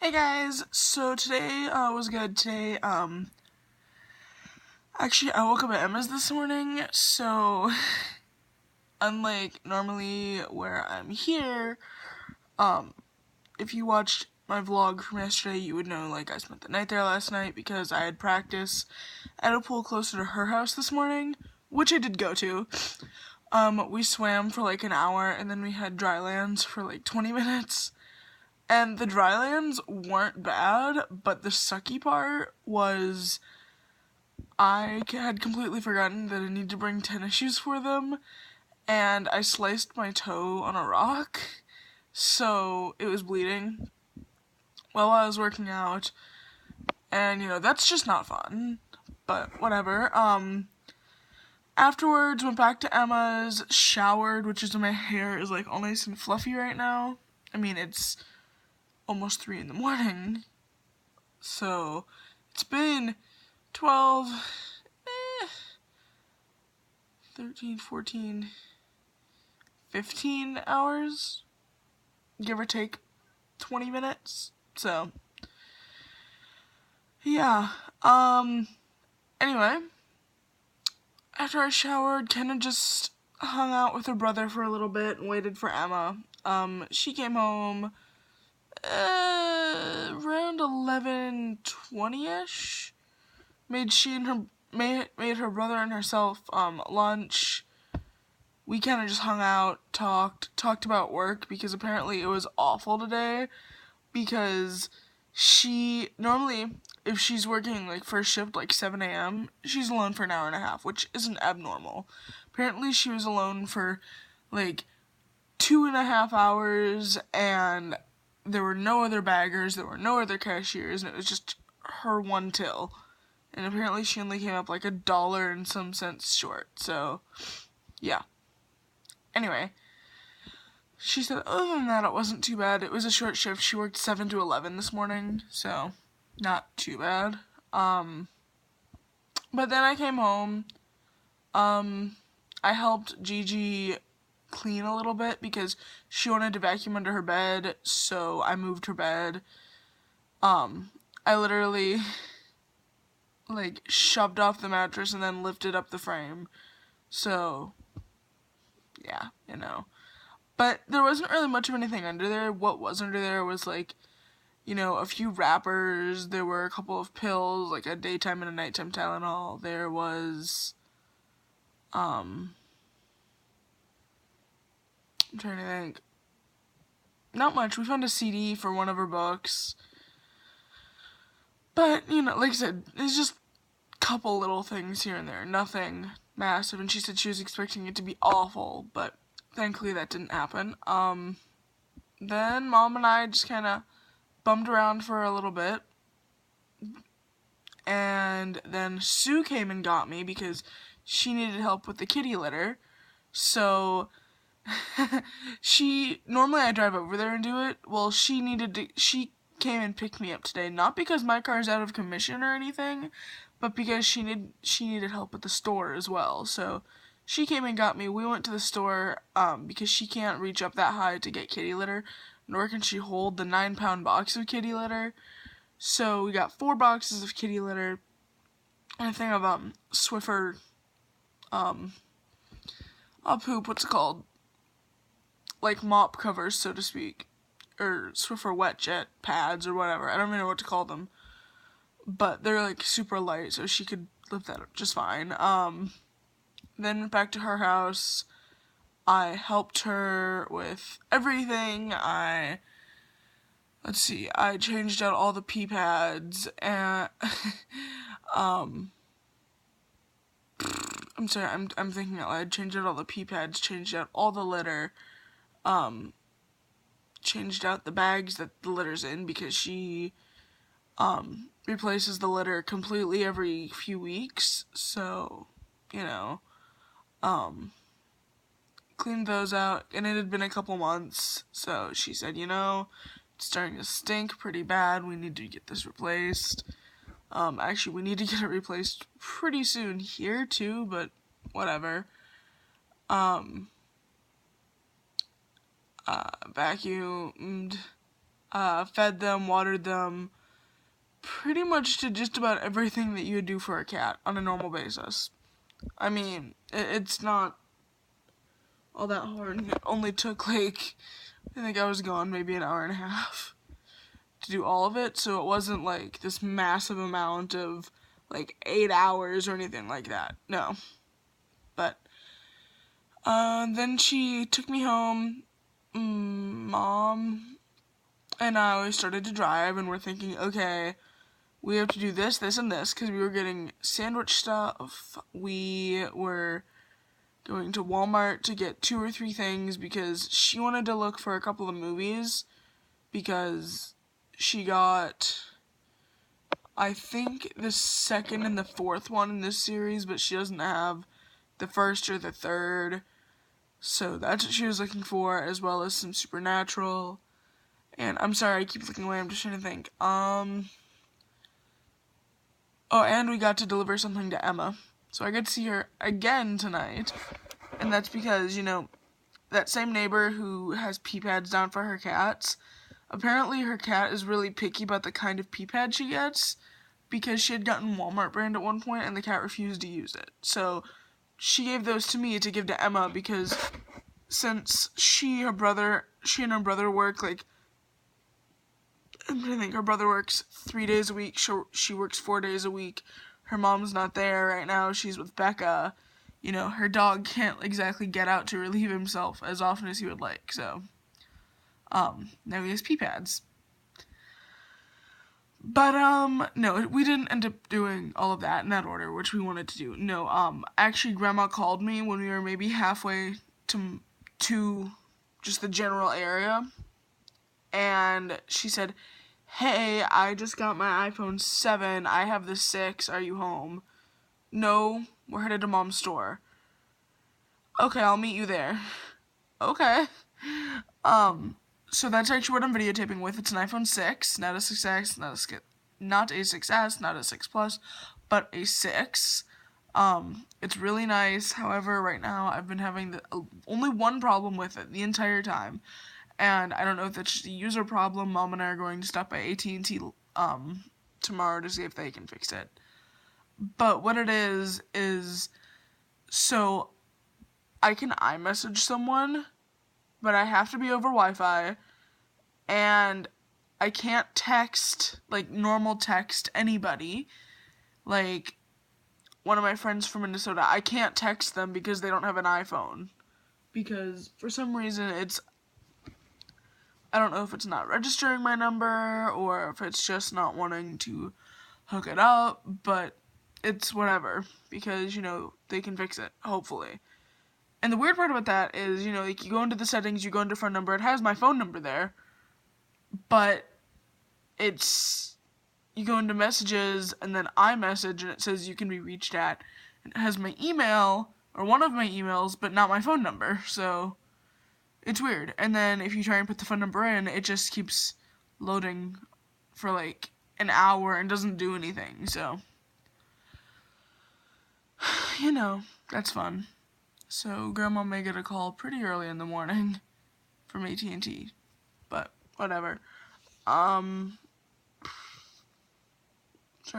Hey guys, so today was good. Today, actually I woke up at Emma's this morning, so unlike normally where I'm here, if you watched my vlog from yesterday, you would know like I spent the night there last night because I had practice at a pool closer to her house this morning, which I did go to. We swam for like an hour and then we had dry lands for like 20 minutes. And the drylands weren't bad, but the sucky part was I had completely forgotten that I need to bring tennis shoes for them, and I sliced my toe on a rock, so it was bleeding while I was working out, and that's just not fun, but whatever. Afterwards, went back to Emma's, showered, which is why my hair is like all nice and fluffy right now. I mean, it's almost 3 in the morning. So, it's been 12, 13, 14, 15 hours, give or take 20 minutes. So, yeah. Anyway, after I showered, Kenna just hung out with her brother for a little bit and waited for Emma. She came home around 11:20ish. Made her brother and herself lunch. We kind of just hung out, talked about work because apparently it was awful today because she normally, if she's working like first shift like 7 a.m., she's alone for an hour and a half, which isn't abnormal. Apparently she was alone for like 2.5 hours and there were no other baggers, there were no other cashiers, and it was just her one till. And apparently she only came up like $1 and some cents short, so yeah. Anyway, she said other than that it wasn't too bad. It was a short shift. She worked 7 to 11 this morning, so not too bad. But then I came home. I helped Gigi clean a little bit because she wanted to vacuum under her bed, so I moved her bed. I literally like shoved off the mattress and then lifted up the frame. So yeah, But there wasn't really much of anything under there. What was under there was like, a few wrappers. There were a couple of pills, like a daytime and a nighttime Tylenol. There was, I'm trying to think. Not much. We found a CD for one of her books. But, like I said, it's just a couple little things here and there. Nothing massive. And she said she was expecting it to be awful, but thankfully that didn't happen. Then Mom and I just kind of bummed around for a little bit. And then Sue came and got me because she needed help with the kitty litter. So normally I drive over there and do it. Well, she came and picked me up today, not because my car's out of commission or anything, but because she needed help at the store as well. So she came and got me. We went to the store because she can't reach up that high to get kitty litter, nor can she hold the 9-pound box of kitty litter. So we got 4 boxes of kitty litter and a thing of Swiffer poop, what's it called? Like mop covers, so to speak. Or Swiffer wet jet pads or whatever. I don't even know what to call them. But they're like super light, so she could lift that up just fine. Then went back to her house. I helped her with everything. I changed out all the pee pads and I'm sorry, I'm thinking out loud. Changed out all the pee pads, changed out all the litter, changed out the bags that the litter's in because she replaces the litter completely every few weeks, so cleaned those out, and it had been a couple months, so she said, it's starting to stink pretty bad, we need to get this replaced. Actually, we need to get it replaced pretty soon here, too, but whatever. Vacuumed. fed them, watered them, pretty much did just about everything that you would do for a cat on a normal basis. I mean, it's not all that hard. It only took I think I was gone maybe an hour and a half to do all of it, so it wasn't this massive amount of 8 hours or anything like that. No. But then she took me home. Mom and I started to drive, and we're thinking, okay, we have to do this, this, and this, because we were getting sandwich stuff. We were going to Walmart to get 2 or 3 things because she wanted to look for a couple of movies, because she got, I think, the second and the fourth one in this series, but she doesn't have the first or the third. So that's what she was looking for, as well as some Supernatural. And I'm sorry, I keep looking away, I'm just trying to think. Oh, and we got to deliver something to Emma. So I get to see her again tonight. And that's because, that same neighbor who has pee pads down for her cats, apparently her cat is really picky about the kind of pee pad she gets, because she had gotten Walmart brand at one point and the cat refused to use it. So she gave those to me to give to Emma, because since she and her brother work I'm trying to think, her brother works 3 days a week, she works 4 days a week, her mom's not there right now, she's with Becca, her dog can't exactly get out to relieve himself as often as he would like, so, now he has pee pads. But, no, we didn't end up doing all of that in that order, which we wanted to do. No, actually, Grandma called me when we were maybe halfway to just the general area, and she said, hey, I just got my iPhone 7, I have the 6, are you home? No, we're headed to Mom's store. Okay, I'll meet you there. Okay. So that's actually what I'm videotaping with. It's an iPhone 6, not a 6S, not a 6S, not a 6 Plus, but a 6. It's really nice. However, right now I've been having only one problem with it the entire time. And I don't know if that's just a user problem. Mom and I are going to stop by AT&T tomorrow to see if they can fix it. But what it is so I can iMessage someone, but I have to be over Wi-Fi, and I can't text, normal text anybody. One of my friends from Minnesota, I can't text them because they don't have an iPhone. Because for some reason I don't know if it's not registering my number, or if it's just not wanting to hook it up, but it's whatever, because, they can fix it, hopefully. And the weird part about that is, you go into the settings, you go into phone number, it has my phone number there, but you go into messages, and then iMessage, and it says you can be reached at, and it has my email, or one of my emails, but not my phone number, so it's weird. And then if you try and put the phone number in, it just keeps loading for an hour and doesn't do anything, so, that's fun. So Grandma may get a call pretty early in the morning from AT&T, but whatever. Trying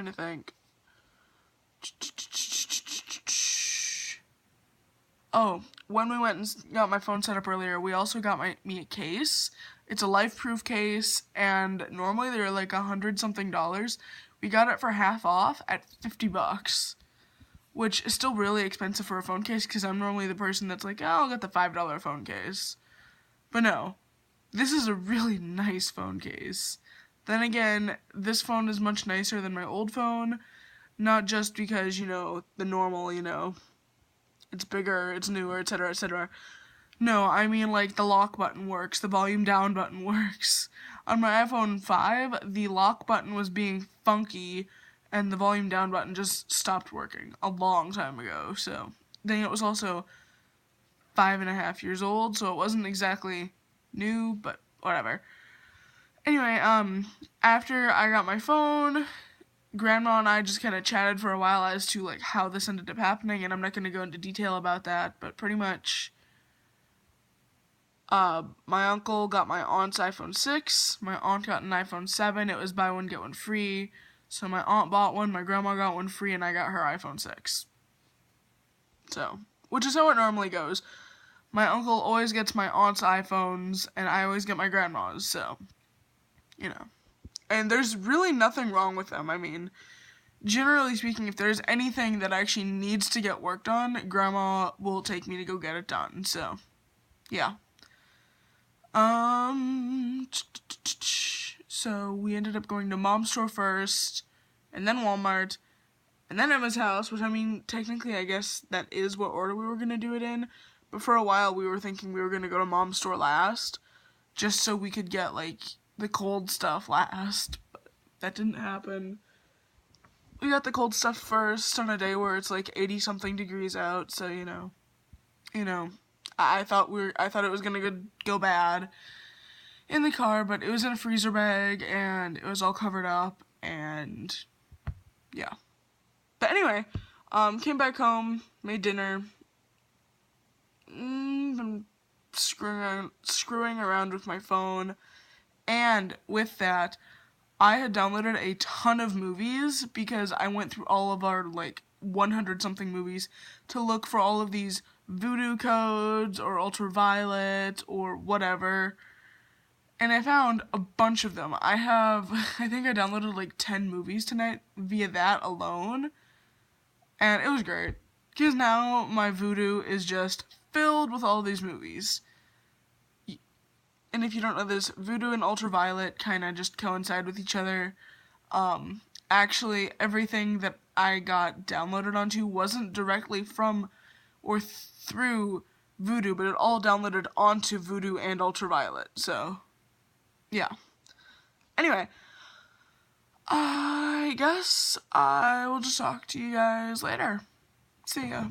to think. Oh, when we went and got my phone set up earlier, we also got me a case. It's a life-proof case, and normally they're $100-something. We got it for half off at $50, which is still really expensive for a phone case, because I'm normally the person that's I'll get the $5 phone case. But no, this is a really nice phone case. Then again, this phone is much nicer than my old phone, not just because, the normal, it's bigger, it's newer, etc., etc. No, I mean, the lock button works, the volume down button works. On my iPhone 5, the lock button was being funky, and the volume down button just stopped working a long time ago, so. Then it was also 5.5 years old, so it wasn't exactly new, but whatever. Anyway, after I got my phone, Grandma and I just kind of chatted for a while as to, how this ended up happening, and I'm not going to go into detail about that, but pretty much, My uncle got my aunt's iPhone 6. My aunt got an iPhone 7. It was buy one, get one free. So my aunt bought one, my grandma got one free, and I got her iPhone 6. So, which is how it normally goes. My uncle always gets my aunt's iPhones, and I always get my grandma's, so, you know. And there's really nothing wrong with them. I mean, generally speaking, if there's anything that actually needs to get worked on, Grandma will take me to go get it done, so, yeah. So we ended up going to Mom's store first, and then Walmart, and then Emma's house, which, I mean, technically, I guess that is what order we were going to do it in, but for a while we were thinking we were going to go to Mom's store last, just so we could get, like, the cold stuff last, but that didn't happen. We got the cold stuff first on a day where it's, like, 80-something degrees out, so, you know, I thought it was gonna go bad in the car, but it was in a freezer bag, and it was all covered up, and, yeah. But anyway, came back home, made dinner, been screwing around with my phone, and with that, I had downloaded a ton of movies, because I went through all of our, 100-something movies to look for all of these voodoo codes, or ultraviolet, or whatever, and I found a bunch of them. I think I downloaded 10 movies tonight via that alone, and it was great, because now my voodoo is just filled with all these movies. And if you don't know this, voodoo and ultraviolet kind of just coincide with each other. Actually, everything that I got downloaded onto wasn't directly from or through voodoo, but it all downloaded onto voodoo and ultraviolet, so, yeah. Anyway, I guess I will just talk to you guys later. See ya.